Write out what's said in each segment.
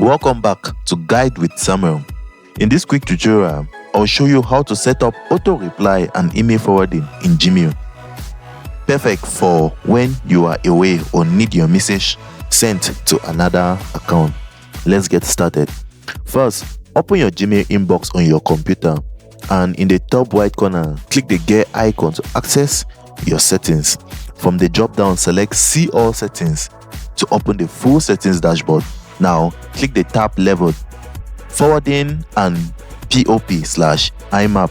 Welcome back to Guide with Samuel. In this quick tutorial, I'll show you how to set up auto reply and email forwarding in Gmail. Perfect for when you are away or need your message sent to another account. Let's get started. First, open your Gmail inbox on your computer and in the top right corner, click the gear icon to access your settings. From the drop down, select See All Settings to open the full settings dashboard. Now, click the tab labeled Forwarding and POP/IMAP.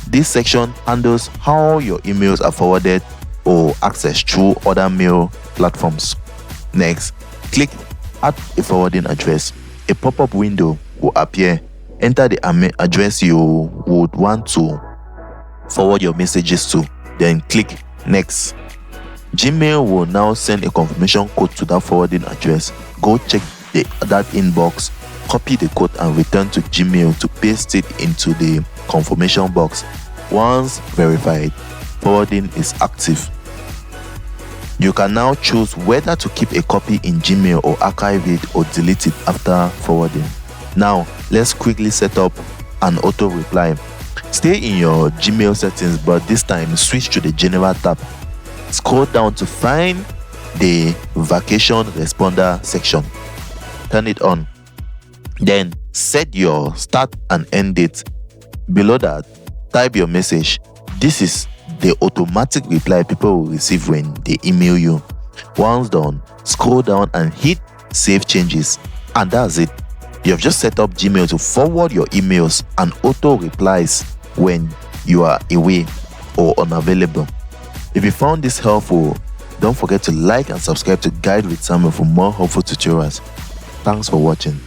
This section handles how your emails are forwarded or accessed through other mail platforms. Next, click Add a forwarding address. A pop-up window will appear. Enter the address you would want to forward your messages to, then click Next. Gmail will now send a confirmation code to that forwarding address. Go check that inbox, copy the code and return to Gmail to paste it into the confirmation box. Once verified, forwarding is active. You can now choose whether to keep a copy in Gmail or archive it or delete it after forwarding. Now, let's quickly set up an auto reply. Stay in your Gmail settings, but this time switch to the General tab. Scroll down to find the Vacation Responder section. Turn it on. Then set your start and end date. Below that, type your message. This is the automatic reply people will receive when they email you. Once done, scroll down and hit Save Changes. And that's it. You have just set up Gmail to forward your emails and auto replies when you are away or unavailable. If you found this helpful, don't forget to like and subscribe to Guide with Samuel for more helpful tutorials. Thanks for watching.